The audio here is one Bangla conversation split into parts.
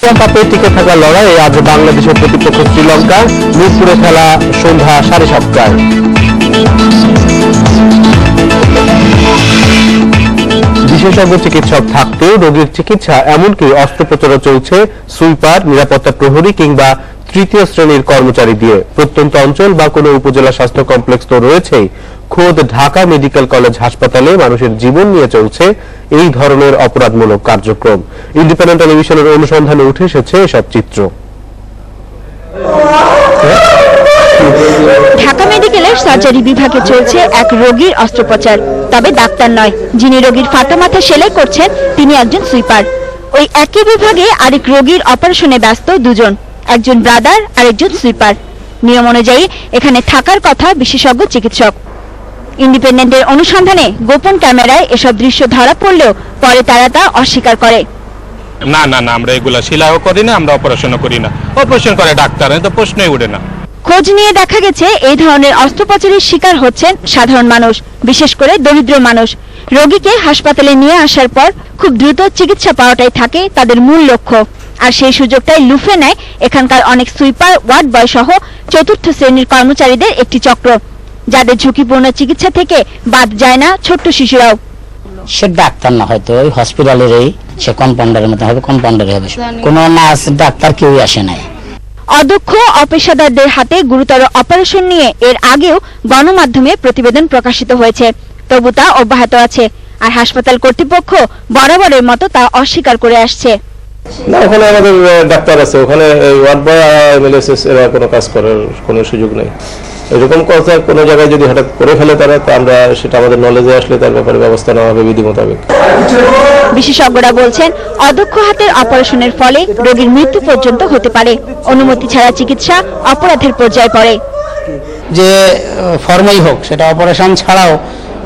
কাপে টিকে থাকার লড়াইয়ে আজ বাংলাদেশের প্রতিপক্ষ শ্রীলঙ্কা। মিরপুরে খেলা সন্ধ্যা 7:30টায়। বিশেষজ্ঞ চিকিৎসক থাকতেও রোগীর চিকিৎসা, এমনকি অস্ত্রোপচারও চলছে সুইপার, নিরাপত্তা প্রহরী কিংবা তৃতীয় শ্রেণীর কর্মচারী দিয়ে। প্রত্যন্ত অঞ্চল বা কোনো উপজেলা স্বাস্থ্য কমপ্লেক্স তো রয়েছেই, খোদ ঢাকা মেডিকেল কলেজ হাসপাতালে মানুষের জীবন নিয়ে চলছে এই ধরনের অপরাধমূলক কার্যক্রম। ইন্ডিপেন্ডেন্ট টেলিভিশনের অনুসন্ধানে উঠে এসেছে এসব চিত্র। ঢাকা মেডিকেলের সার্জারি বিভাগে চলছে এক রোগীর অস্ত্রোপচার, তবে ডাক্তার নয়। যিনি রোগীর ফাটা মাথা সেলাই করছেন তিনি একজন সুইপার। ওই একই বিভাগে আরেক রোগীর অপারেশনে ব্যস্ত দুজন, একজন ব্রাদার আর একজন সুইপার। নিয়ম অনুযায়ী এখানে থাকার কথা বিশেষজ্ঞ চিকিৎসক। ইন্ডিপেন্ডেন্টের অনুসন্ধানে গোপন ক্যামেরায় এসব দৃশ্য ধরা পড়লেও পরে তারা তা অস্বীকার করে। না না না, আমরা এগুলা সেলাইও করি না, আমরা অপারেশনও করি না। অপারেশন করে ডাক্তার, তো প্রশ্নই উঠে না। খোঁজ নিয়ে দেখা গেছে এই ধরনের অস্ত্রোপচারের শিকার হচ্ছেন সাধারণ মানুষ, বিশেষ করে দরিদ্র মানুষ। রোগীকে হাসপাতালে নিয়ে আসার পর খুব দ্রুত চিকিৎসা পাওয়াটাই থাকে তাদের মূল লক্ষ্য। আর সেই সুযোগটাই লুফে নেয় এখানকার অনেক সুইপার, ওয়ার্ড বয় সহ চতুর্থ শ্রেণীর কর্মচারীদের একটি চক্র, যাদের ঝুঁকিপূর্ণ চিকিৎসা থেকে বাদ যায় না ছোট্ট শিশুরাও। সে ডাক্তার না, হয়তো ওই হসপিটালেরই সে কম্পাউন্ডারের মতো হবে, কম্পাউন্ডারই হবে, কোনো নার্স ডাক্তার কেউই আসে নাই। অদক্ষ অপেশাদারদের হাতে গুরুতর অপারেশন নিয়ে এর আগেও গণমাধ্যমে প্রতিবেদন প্রকাশিত হয়েছে, তবু তা অব্যাহত আছে। আর হাসপাতাল কর্তৃপক্ষ বরাবরের মতো তা অস্বীকার করে আসছে। না, ওখানে আমাদের ডাক্তার আছে, ওখানে ওয়ার্ড বয় এমএলএসএস এরা কোনো কাজ করার কোনো সুযোগ নেই। এরকম কথা কোনো জায়গায় যদি হঠাৎ করে ফেলে তারা, তো আমরা সেটা আমাদের নলেজে আসলে তার ব্যাপারে ব্যবস্থা নেওয়া হবে বিধি মোতাবেক। বিশেষজ্ঞরা বলছেন অদক্ষ হাতের অপারেশনের ফলে রোগীর মৃত্যু পর্যন্ত হতে পারে। অনুমতি ছাড়া চিকিৎসা অপরাধের পর্যায়ে পড়ে। যে ফর্মেই হোক, সেটা অপারেশন ছাড়াও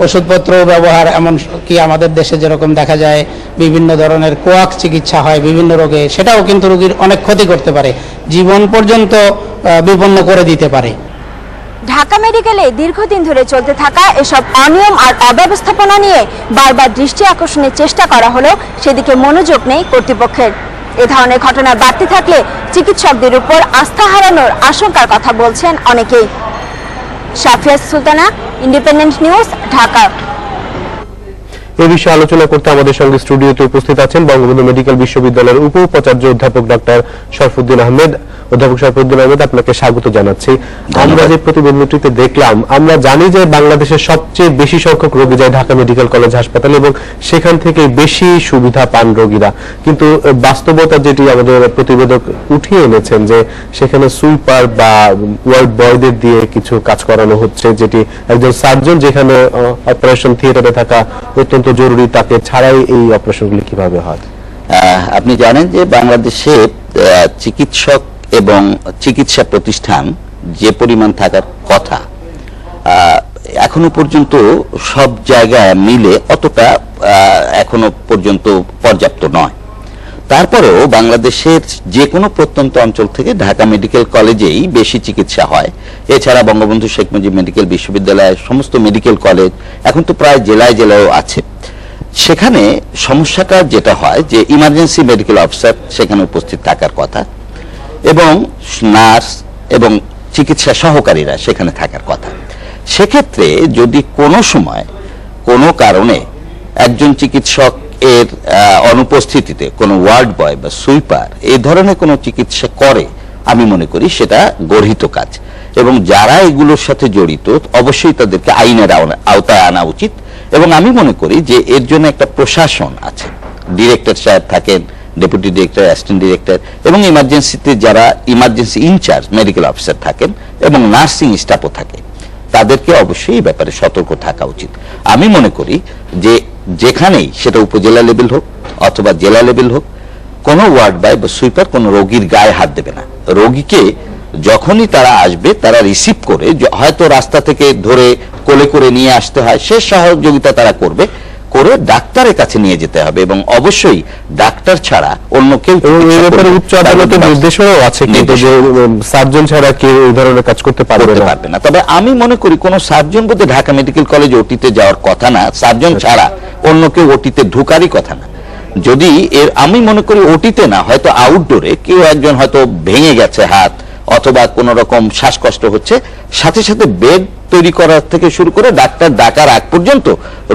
ওষুধপত্র ব্যবহার, এমন কি আমাদের দেশে যেরকম দেখা যায় বিভিন্ন ধরনের কোয়াক চিকিৎসা হয় বিভিন্ন রোগে, সেটাও কিন্তু রোগীর অনেক ক্ষতি করতে পারে, জীবন পর্যন্ত বিপন্ন করে দিতে পারে। ঢাকা মেডিকেলে দীর্ঘদিন ধরে চলতে থাকা এসব অনিয়ম আর অব্যবস্থাপনা নিয়ে বারবার দৃষ্টি আকর্ষণের চেষ্টা করা হলেও সেদিকে মনোযোগ নেই কর্তৃপক্ষের। এ ধরনের ঘটনা বাড়তে থাকলে চিকিৎসকদের উপর আস্থা হারানোর আশঙ্কার কথা বলছেন অনেকেই। Safia Sultana, independent news, Dhaka. এ বিষয়ে আলোচনা করতে আমাদের সঙ্গে স্টুডিওতে উপস্থিত আছেন বঙ্গবন্ধু মেডিকেল বিশ্ববিদ্যালয়ের উপ উপাচার্য অধ্যাপক ডক্টর শরফুদ্দিন আহমেদ। অধ্যাপক শরফুদ্দিন আহমেদ, আপনাকে স্বাগত জানাচ্ছি। আমরা যে প্রতিবেদনটিতে দেখলাম, আমরা জানি যে বাংলাদেশের সবচেয়ে বেশি সংখ্যক রোগী যায় ঢাকা মেডিকেল কলেজ হাসপাতালে এবং সেখান থেকে বেশি সুবিধা পান রোগীরা, কিন্তু বাস্তবতা যেটি আমাদের প্রতিবেদক উঠিয়ে এনেছেন যে সেখানে সুইপার বা ওয়ার্ড বয়দের দিয়ে কিছু কাজ করানো হচ্ছে, যেটি একজন সার্জন যেখানে অপারেশন থিয়েটারে থাকা অত্যন্ত জরুরি, তাকে ছাড়াই এই অপারেশনগুলি কিভাবে হয়? আপনি জানেন যে বাংলাদেশে চিকিৎসক এবং চিকিৎসা প্রতিষ্ঠান যে পরিমাণ থাকার কথা, এখনো পর্যন্ত সব জায়গায় মিলে অতটা এখনো পর্যন্ত পর্যাপ্ত নয়। তারপরেও বাংলাদেশের যে কোনো প্রত্যন্ত অঞ্চল থেকে ঢাকা মেডিকেল কলেজেই বেশি চিকিৎসা হয়। এছাড়া বঙ্গবন্ধু শেখ মুজিব মেডিকেল বিশ্ববিদ্যালয়ের সমস্ত মেডিকেল কলেজ এখন তো প্রায় জেলায় জেলায়ও আছে। সেখানে সমস্যাটা যেটা হয় যে ইমার্জেন্সি মেডিকেল অফিসার সেখানে উপস্থিত থাকার কথা এবং নার্স এবং চিকিৎসা সহকারীরা সেখানে থাকার কথা। সেক্ষেত্রে যদি কোনো সময় কোনো কারণে একজন চিকিৎসক এর অনুপস্থিতিতে কোনো ওয়ার্ড বয় বা সুইপার এই ধরনের কোনো চিকিৎসা করে, আমি মনে করি সেটা গর্হিত কাজ এবং যারা এগুলোর সাথে জড়িত অবশ্যই তাদেরকে আইনের আওতায় আনা উচিত। এবং আমি মনে করি যে এর জন্য একটা প্রশাসন আছে, ডিরেক্টর সাহেব থাকেন, ডেপুটি ডিরেক্টর, অ্যাসিস্ট্যান্ট ডিরেক্টর এবং ইমার্জেন্সিতে যারা ইমার্জেন্সি ইনচার্জ মেডিকেল অফিসার থাকেন এবং নার্সিং স্টাফও থাকে, তাদেরকে অবশ্যই এই ব্যাপারে সতর্ক থাকা উচিত। আমি মনে করি যে যেখানেই সেটা উপজেলা লেভেল হোক অথবা জেলা লেভেল হোক, কোনো ওয়ার্ড বয় বা সুইপার কোনো রোগীর গায়ে হাত দেবে না। রোগীকে যখনই তারা আসবে তারা রিসিভ করে, হয়তো রাস্তা থেকে ধরে কোলে করে নিয়ে আসতে হয়, সে সহযোগিতা তারা করবে, করে ডাক্তারের কাছে নিয়ে যেতে হবে এবং অবশ্যই ডাক্তার ছাড়া অন্য কেউ। উচ্চ আদালতের নির্দেশনাও আছে কিন্তু যে সার্জন ছাড়া কেউ এই ধরনের কাজ করতে পারবে না। তবে আমি মনে করি কোন সার্জন বলতে ঢাকা মেডিকেল কলেজ ওটিতে যাওয়ার কথা না, সার্জন ছাড়া অন্য কেউ ওটিতে ঢুকারই কথা না। যদি আমি মনে করি ওটিতে না, হয়তো আউটডোরে কেউ একজন হয়তো ভেঙে গেছে হাত অথবা কোন রকম শ্বাসকষ্ট হচ্ছে, সাথে সাথে বেড তৈরি করার থেকে শুরু করে ডাক্তার ডাকার আগ পর্যন্ত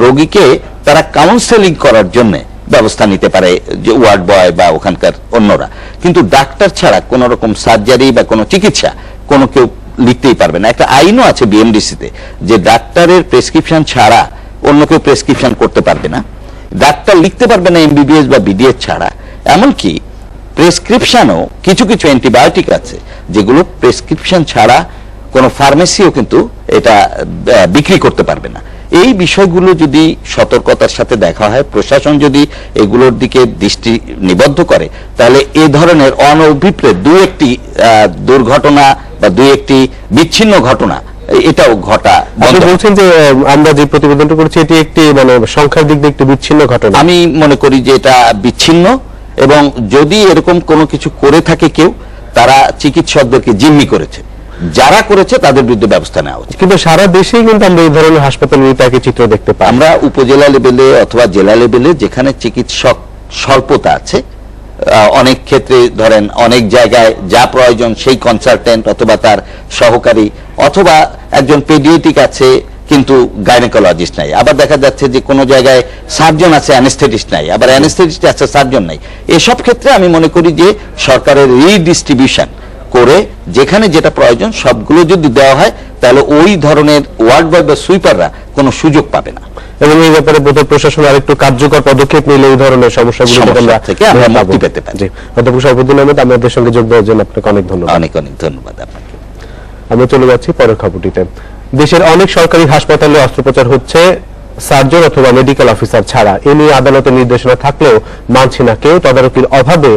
রোগীকে তারা কাউন্সেলিং করার জন্য ব্যবস্থা নিতে পারে, যে ওয়ার্ড বয় বা ওখানকার অন্যরা। কিন্তু ডাক্তার ছাড়া কোন রকম সার্জারি বা কোনো চিকিৎসা কোনো কেউ লিখতেই পারবে না। একটা আইনও আছে বিএমডিসিতে যে ডাক্তারের প্রেসক্রিপশন ছাড়া অন্য কেউ প্রেসক্রিপশন করতে পারবে না, ডাক্তার লিখতে পারবে না এমবিবিএস বা বিডিএস ছাড়া। এমনকি প্রেসক্রিপশনও কিছু কিছু অ্যান্টিবায়োটিক আছে যেগুলো প্রেসক্রিপশন ছাড়া কোনো ফার্মেসিও কিন্তু এটা বিক্রি করতে পারবে না। এই বিষয়গুলো যদি সতর্কতার সাথে দেখা হয়, প্রশাসন যদি এগুলোর দিকে দৃষ্টি নিবদ্ধ করে, তাহলে এ ধরনের অনভিপ্রেত দু একটি দুর্ঘটনা বা দু একটি বিচ্ছিন্ন ঘটনা এটাও ঘটা আপনি বলছেন যে আমরা যে প্রতিবেদনটা করেছি এটি একটি মানে সংখ্যার দিক দিয়ে একটি বিচ্ছিন্ন ঘটনা। আমি মনে করি যে এটা বিচ্ছিন্ন, এবং যদি এরকম কোনো কিছু করে থাকে কেউ, তারা চিকিৎসকদেরকে জিম্মি করেছে, যারা করেছে তাদের বিরুদ্ধে ব্যবস্থা নেওয়া উচিত। কিন্তু সারা দেশেই কিন্তু আমরা এই ধরনের হাসপাতাল একই চিত্র দেখতে পাই। আমরা উপজেলা লেভেলে অথবা জেলা লেভেলে যেখানে চিকিৎসক স্বল্পতা আছে, অনেক ক্ষেত্রে ধরেন অনেক জায়গায় যা প্রয়োজন সেই কনসালটেন্ট অথবা তার সহকারী অথবা একজন পেডিয়াট্রিক আছে কিন্তু গাইনোকোলজিস্ট নাই, আবার দেখা যাচ্ছে যে কোনো জায়গায় সার্জন আছে অ্যানেস্থেটিস্ট নাই, আবার অ্যানেস্থেটিস্ট আছে সার্জন নাই। এসব ক্ষেত্রে আমি মনে করি যে সরকারের রিডিস্ট্রিবিউশন করে যেখানে যেটা প্রয়োজন সবগুলো যদি দেওয়া হয়, তাহলে ওই ধরনের ওয়ার্ড বয় বা সুইপাররা কোনো সুযোগ পাবে না। এবং এই ব্যাপারে বোধহয় প্রশাসন আরেকটু কার্যকর পদক্ষেপ নিলে এই ধরনের সমস্যাগুলো থেকে আমরা মুক্তি পেতে পারি। অধ্যাপক শরফুদ্দীন আহমেদ, আমাদের সঙ্গে যোগ দেওয়ার জন্য আপনাকে অনেক ধন্যবাদ। অনেক অনেক ধন্যবাদ আপনাকে। আমরা চলে যাচ্ছি পরের খবরটিতে। দেশের অনেক সরকারি হাসপাতালে অস্ত্রোপচার হচ্ছে সার্জন অথবা মেডিকেল অফিসার ছাড়া। এ নিয়ে আদালতের নির্দেশনা থাকলেও মানছে না কেউ। তদারকির অভাবে